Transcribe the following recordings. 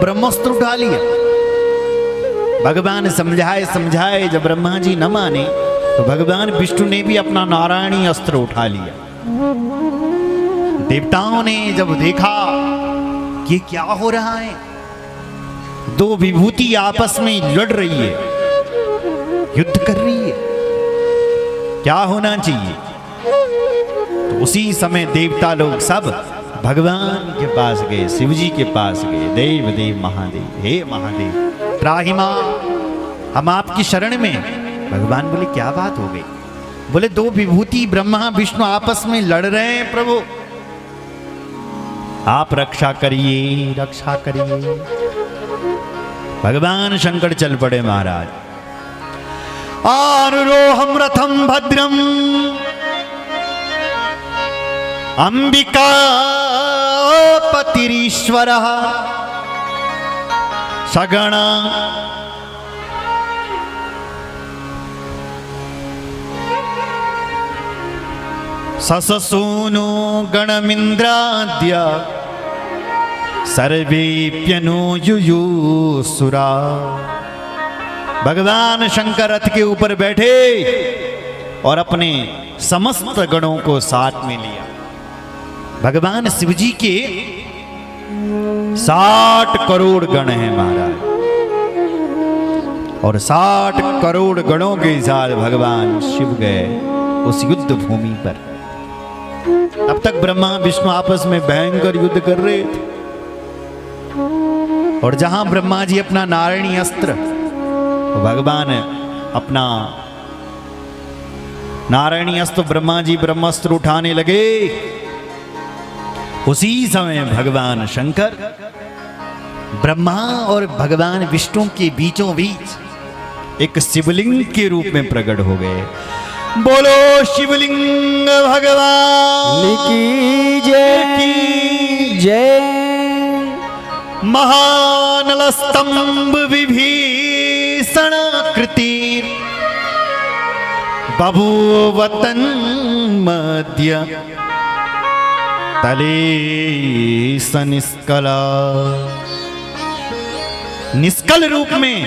ब्रह्मास्त्र उठा लिया। भगवान समझाए समझाए जब ब्रह्मा जी न माने तो भगवान विष्णु ने भी अपना नारायणी अस्त्र उठा लिया। देवताओं ने जब देखा कि क्या हो रहा है, दो विभूति आपस में लड़ रही है, युद्ध कर रही है, क्या होना चाहिए। तो उसी समय देवता लोग सब भगवान के पास गए, शिव जी के पास गए। देव देव महादेव, हे महादेव त्राहि मां, हम आपकी शरण में। भगवान बोले क्या बात हो गई। बोले दो विभूति ब्रह्मा विष्णु आपस में लड़ रहे हैं प्रभु, आप रक्षा करिए रक्षा करिए। भगवान शंकर चल पड़े महाराज। आरुरोहम रथम भद्रम अंबिका पतिरीश्वरः सगण ससूनो गणमिंद्राद्य सर्वेप्यनो युयुसुरा। भगवान शंकर रथ के ऊपर बैठे और अपने समस्त गणों को साथ में लिया। भगवान शिव जी के 60 करोड़ गण हैं महाराज, और 60 करोड़ गणों के साथ भगवान शिव गए उस युद्ध भूमि पर। अब तक ब्रह्मा विष्णु आपस में भयंकर युद्ध कर रहे थे, और जहां ब्रह्मा जी अपना नारायणी अस्त्र, भगवान अपना नारायणी अस्त्र ब्रह्मा जी ब्रह्मास्त्र उठाने लगे, उसी समय भगवान शंकर ब्रह्मा और भगवान विष्णु के बीचों बीच एक शिवलिंग के रूप में प्रकट हो गए। बोलो शिवलिंग भगवान की जय। महानल स्तंभ विभीषण कृति बभूवतन मध्य तले सनिष्कला। निष्कल रूप में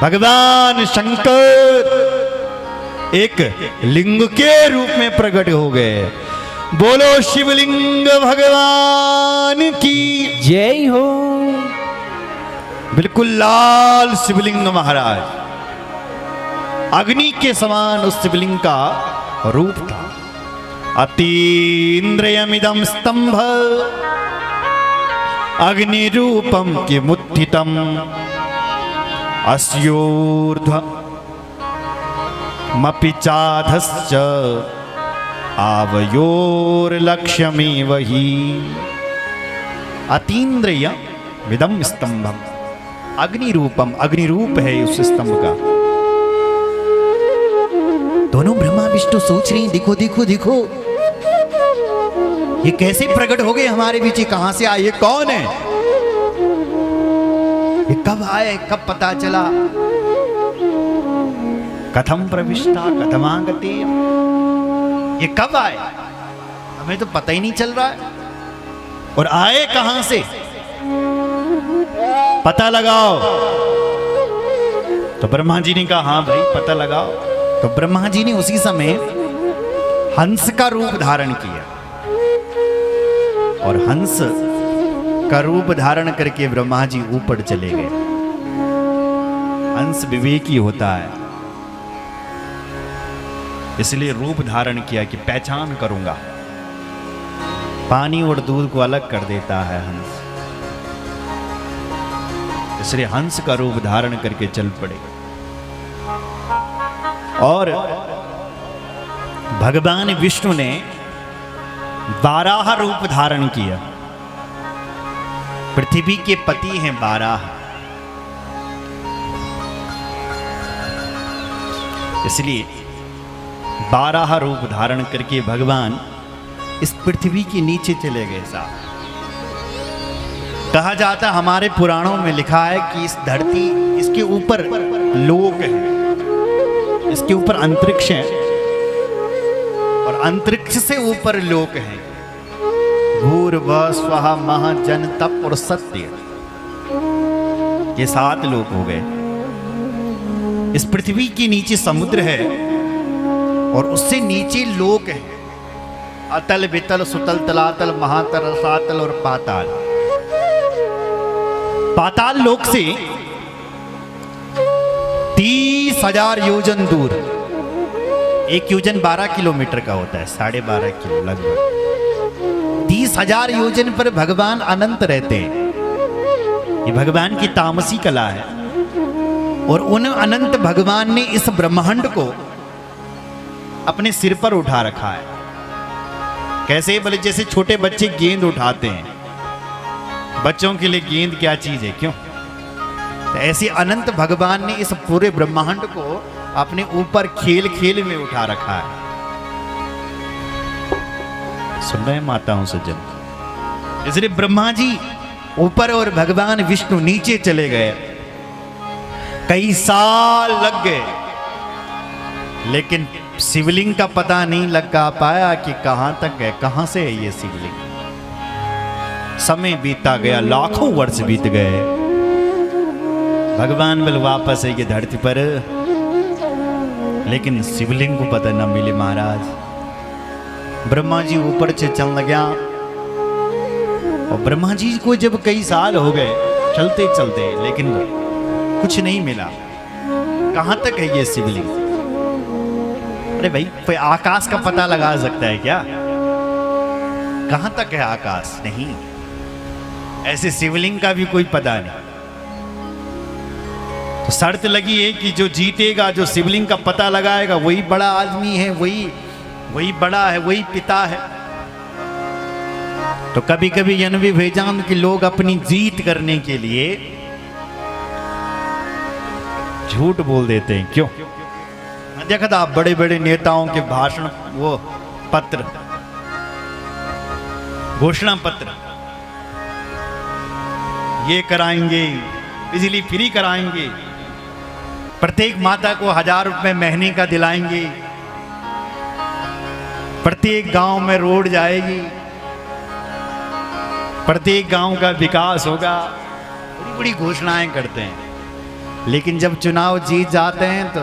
भगवान शंकर एक लिंग के रूप में प्रकट हो गए। बोलो शिवलिंग भगवान की जय हो। बिल्कुल लाल शिवलिंग महाराज, अग्नि के समान उस शिवलिंग का रूप था। अतीन्द्रियमिदं स्तंभ अग्निरूपम किमुत्थितम अस्योर्ध्व मपि चाधश्च आवयोर्लक्ष्यमेव हि। अतीन्द्रियमिदं स्तंभम, अग्निरूपम, अग्निरूप है उस स्तंभ का। दोनों ब्रह्मा विष्णु सोच रही, देखो देखो देखो ये कैसे प्रकट हो गए हमारे बीच, कहां से आए, ये कौन है, ये कब आए, कब पता चला, कथम प्रविष्टा कथमागते, ये कब आए, हमें तो पता ही नहीं चल रहा है, और आए कहां से, पता लगाओ। तो ब्रह्मा जी ने कहा हाँ भाई पता लगाओ। तो ब्रह्मा जी ने उसी समय हंस का रूप धारण किया, और हंस का रूप धारण करके ब्रह्मा जी ऊपर चले गए। हंस विवेकी होता है, इसलिए रूप धारण किया कि पहचान करूंगा। पानी और दूध को अलग कर देता है हंस, इसलिए हंस का रूप धारण करके चल पड़े। और भगवान विष्णु ने वाराह रूप धारण किया। पृथ्वी के पति हैं वाराह, इसलिए वाराह रूप धारण करके भगवान इस पृथ्वी के नीचे चले गए। साहब कहा जाता, हमारे पुराणों में लिखा है कि इस धरती, इसके ऊपर लोक है, इसके ऊपर अंतरिक्ष है, और अंतरिक्ष से ऊपर लोक है। भूर्भुवः स्वः महा जन तप और सत्य, ये 7 लोक हो गए। इस पृथ्वी के नीचे समुद्र है और उससे नीचे लोक है, अतल वितल सुतल तलातल महातल रसातल और पाताल। पाताल लोक से 30,000 योजन दूर, एक योजन 12 किलोमीटर का होता है, 12.5 किलो लगभग। 30,000 योजन पर भगवान अनंत रहते हैं। ये भगवान की तामसी कला है और उन अनंत भगवान ने इस ब्रह्मांड को अपने सिर पर उठा रखा है। कैसे? बोले जैसे छोटे बच्चे गेंद उठाते हैं। बच्चों के लिए गेंद क्या चीज है, क्यों? तो ऐसे अनंत भगवान ने इस पूरे ब्रह्मांड को अपने ऊपर खेल खेल में उठा रखा है। सुन रहे हैं माताओं सज्जन? इसलिए ब्रह्मा जी ऊपर और भगवान विष्णु नीचे चले गए। कई साल लग गए, लेकिन शिवलिंग का पता नहीं लगा पाया कि कहां तक है, कहां से है ये शिवलिंग। समय बीता गया, लाखों वर्ष बीत गए। भगवान बल वापस है ये धरती पर, लेकिन शिवलिंग को पता न मिले महाराज। ब्रह्मा जी ऊपर से चलने गया और ब्रह्मा जी को जब कई साल हो गए चलते चलते, लेकिन कुछ नहीं मिला। कहां तक है ये शिवलिंग? अरे भाई, कोई आकाश का पता लगा सकता है क्या? कहां तक है आकाश? नहीं। ऐसे शिवलिंग का भी कोई पता नहीं। तो शर्त लगी है कि जो जीतेगा, जो शिवलिंग का पता लगाएगा, वही बड़ा आदमी है, वही बड़ा है, वही पिता है। तो कभी कभी यह भी भेजाम कि लोग अपनी जीत करने के लिए झूठ बोल देते हैं। क्यों? देखा था आप बड़े बड़े नेताओं के भाषण, वो पत्र, घोषणा पत्र, ये कराएंगे, बिजली फ्री कराएंगे, प्रत्येक माता को 1000 रुपए महीने का दिलाएंगे, प्रत्येक गांव में रोड जाएगी, प्रत्येक गांव का विकास होगा। बड़ी बड़ी घोषणाएं करते हैं, लेकिन जब चुनाव जीत जाते हैं तो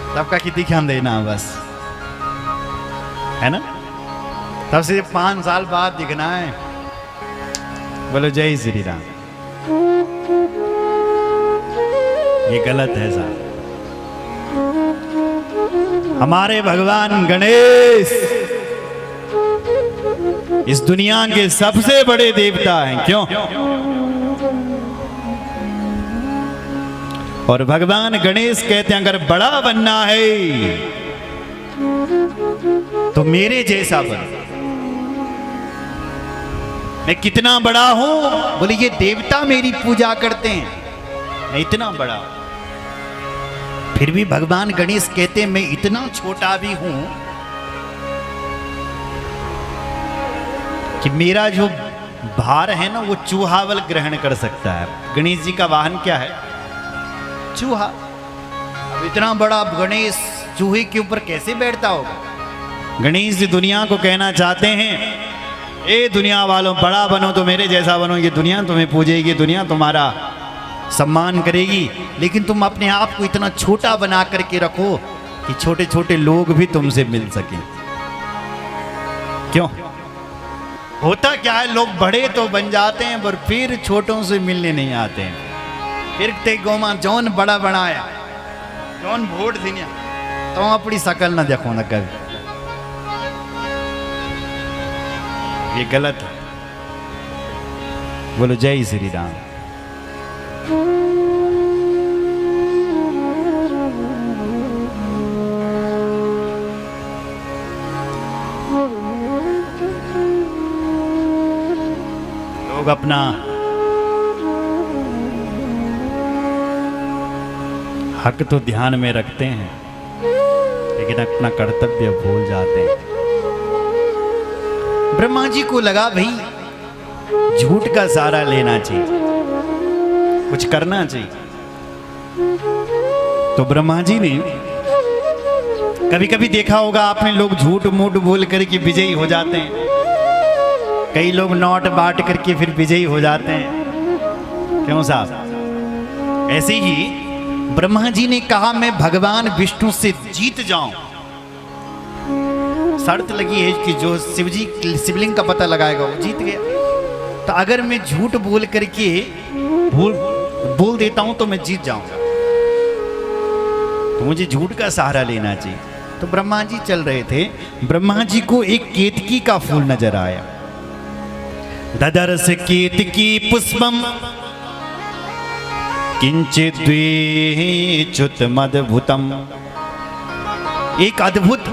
सबका कितनी ध्यान देना बस, है ना? तब से 5 साल बाद दिखना है। बोलो जय श्री राम। ये गलत है साहब। हमारे भगवान गणेश इस दुनिया के सबसे बड़े देवता हैं। क्यों? और भगवान गणेश कहते हैं, अगर बड़ा बनना है तो मेरे जैसा बन। मैं कितना बड़ा हूं? बोले ये देवता मेरी पूजा करते हैं, मैं इतना बड़ा। फिर भी भगवान गणेश कहते हैं, मैं इतना छोटा भी हूं कि मेरा जो भार है ना, वो चूहावल ग्रहण कर सकता है। गणेश जी का वाहन क्या है? चूहा। अब इतना बड़ा गणेश चूहे के ऊपर कैसे बैठता होगा? गणेश जी दुनिया को कहना चाहते हैं, ए दुनिया वालों, बड़ा बनो तो मेरे जैसा बनो। ये दुनिया तुम्हें पूजेगी, दुनिया तुम्हारा सम्मान करेगी, लेकिन तुम अपने आप को इतना छोटा बना करके रखो कि छोटे छोटे लोग भी तुमसे मिल सकें। क्यों? होता क्या है, लोग बड़े तो बन जाते हैं पर फिर छोटों से मिलने नहीं आते हैं। फिर ते गोमा जौन बड़ा बनाया, जौन वोट दिया, तो अपनी शकल ना देखो ना कभी। ये गलत है। बोलो जय श्री राम। लोग अपना हक तो ध्यान में रखते हैं, लेकिन अपना कर्तव्य भूल जाते हैं। ब्रह्मा जी को लगा भाई झूठ का सहारा लेना चाहिए, कुछ करना चाहिए। तो ब्रह्मा जी ने कभी कभी देखा होगा आपने, लोग झूठ मूठ बोल करके विजयी हो जाते हैं। कई लोग नोट बांट करके फिर विजयी हो जाते हैं। क्यों साहब? ऐसे ही ब्रह्मा जी ने कहा मैं भगवान विष्णु से जीत जाऊं। शर्त लगी है कि जो शिवलिंग का पता लगाएगा वो जीत गया। तो अगर मैं झूठ बोल करके बोल देता हूं तो मैं जीत जाऊंगा, तो मुझे झूठ का सहारा लेना चाहिए। तो ब्रह्मा जी चल रहे थे, ब्रह्मा जी को एक केतकी का फूल नजर आया। ददर्श केतकी पुष्पम किंचित द्विच्युत मद्भुतम। एक अद्भुत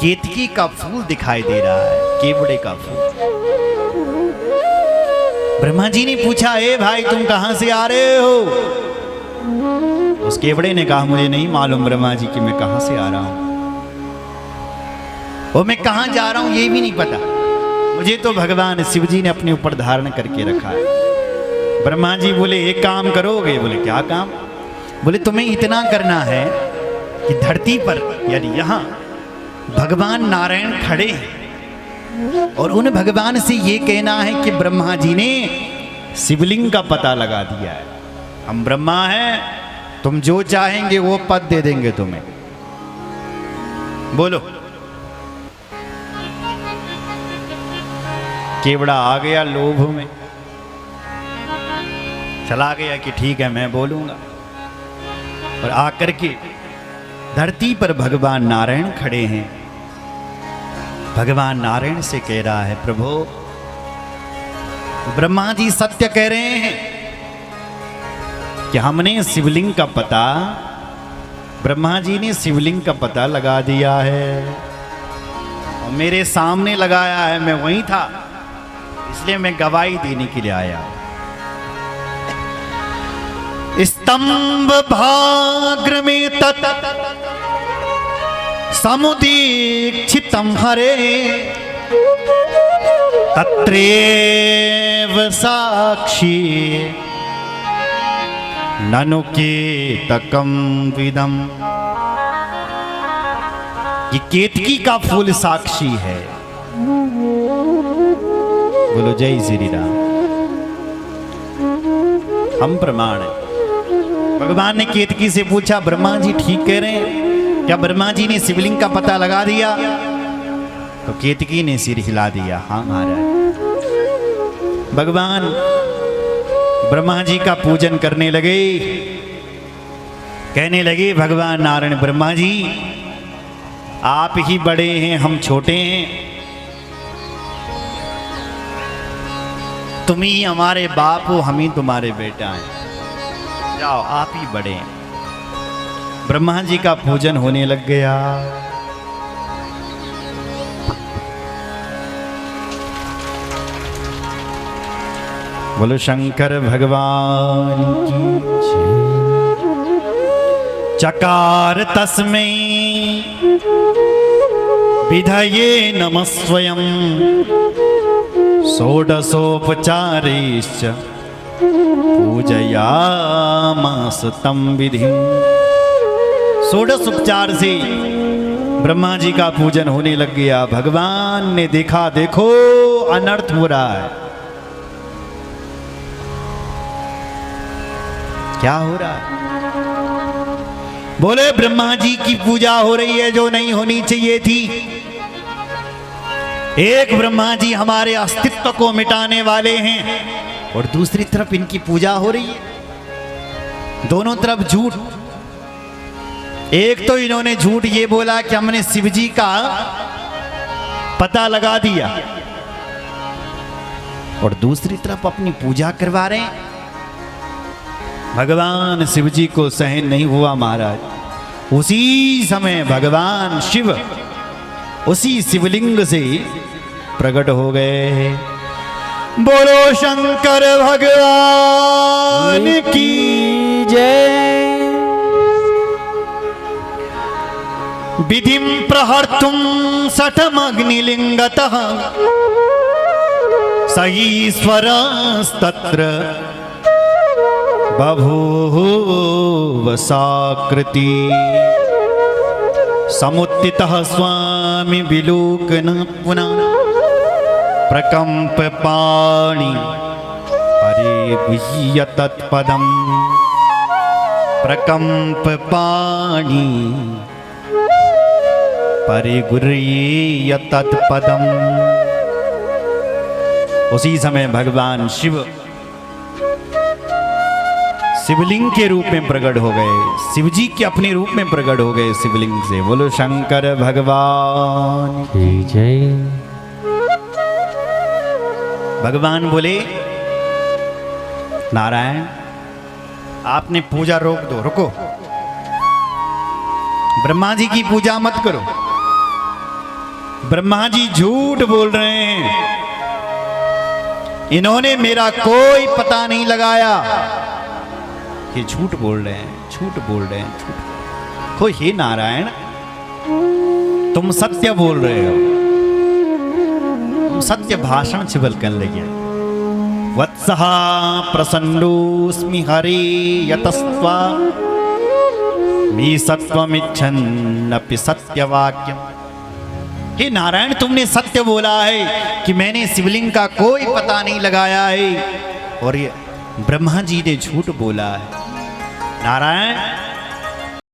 केतकी का फूल दिखाई दे रहा है, केवड़े का फूल। ब्रह्मा जी ने पूछा, ए भाई तुम कहां से आ रहे हो? उस केवड़े ने कहा, मुझे नहीं मालूम ब्रह्मा जी कि मैं कहां से आ रहा हूं, और मैं कहां जा रहा हूं ये भी नहीं पता। मुझे तो भगवान शिव जी ने अपने ऊपर धारण करके रखा है। ब्रह्मा जी बोले, एक काम करोगे? बोले, क्या काम? बोले, तुम्हें इतना करना है कि धरती पर यानी यहां भगवान नारायण खड़े हैं, और उन भगवान से ये कहना है कि ब्रह्मा जी ने शिवलिंग का पता लगा दिया है। हम ब्रह्मा हैं, तुम जो चाहेंगे वो पद दे देंगे तुम्हें। बोलो। केवड़ा आ गया लोभ में, चला गया कि ठीक है मैं बोलूंगा। और आकर के धरती पर भगवान नारायण खड़े हैं। भगवान नारायण से कह रहा है, प्रभु ब्रह्मा जी सत्य कह रहे हैं कि हमने शिवलिंग का पता, ब्रह्मा जी ने शिवलिंग का पता लगा दिया है और मेरे सामने लगाया है। मैं वहीं था, इसलिए मैं गवाही देने के लिए आया। स्तंभ भाग्र में तत् समुदीक्षितम हरे तत्रेव साक्षी ननु केतकम विदम। ये केतकी का फूल साक्षी है। बोलो जय श्री राम। हम प्रमाण है। भगवान ने केतकी से पूछा, ब्रह्मा जी ठीक कह रहे हैं क्या? ब्रह्मा जी ने शिवलिंग का पता लगा दिया? तो केतकी ने सिर हिला दिया, हाँ महाराज। भगवान ब्रह्मा जी का पूजन करने लगे, कहने लगे, भगवान नारायण, ब्रह्मा जी आप ही बड़े हैं, हम छोटे हैं। तुम ही हमारे बाप हो, हम ही तुम्हारे बेटा हैं। जाओ, आप ही बड़े हैं। ब्रह्मा जी का पूजन होने लग गया। बोलो शंकर भगवान की जय। चकार तस्मै विधये नमः स्वयं षोडशोपचारैश्च पूजयामास तं विधिं। 16 उपचार से ब्रह्मा जी का पूजन होने लग गया। भगवान ने देखा, देखो अनर्थ हो रहा है। क्या हो रहा है? बोले ब्रह्मा जी की पूजा हो रही है जो नहीं होनी चाहिए थी। एक ब्रह्मा जी हमारे अस्तित्व को मिटाने वाले हैं और दूसरी तरफ इनकी पूजा हो रही है। दोनों तरफ झूठ। एक तो इन्होंने झूठ ये बोला कि हमने शिव जी का पता लगा दिया, और दूसरी तरफ अपनी पूजा करवा रहे हैं। भगवान शिव जी को सहन नहीं हुआ महाराज। उसी समय भगवान शिव उसी शिवलिंग से प्रकट हो गए। बोलो शंकर भगवान की जय। विधिं प्रहर्तुं शठमग्निलिंगतः स ईश्वरस्तत्र बभूव साकृति। समुत्थितः स्वामी विलोकन पुनः प्रकंप पाणि हरे गुह्य तत्पदम प्रकंप पाणी परिगुह्य तत्पदम। उसी समय भगवान शिव शिवलिंग के रूप में प्रकट हो गए, शिवजी के अपने रूप में प्रकट हो गए शिवलिंग से। बोलो शंकर भगवान की जय। भगवान बोले नारायण आपने पूजा रोक दो, रुको, ब्रह्मा जी की पूजा मत करो। ब्रह्मा जी झूठ बोल रहे हैं, इन्होंने मेरा कोई पता नहीं लगाया। ये झूठ बोल रहे हैं, झूठ बोल रहे हैं, झूठ। हो हे नारायण तुम सत्य बोल रहे हो, तुम सत्य भाषण छिबल कर लगे। वत्सः प्रसन्नोऽस्मि हरे यतस्त्वा मे सत्वमिच्छन्नपि सत्यवाक्यम्। हे नारायण तुमने सत्य बोला है कि मैंने शिवलिंग का कोई पता नहीं लगाया है, और ये ब्रह्मा जी ने झूठ बोला है। नारायण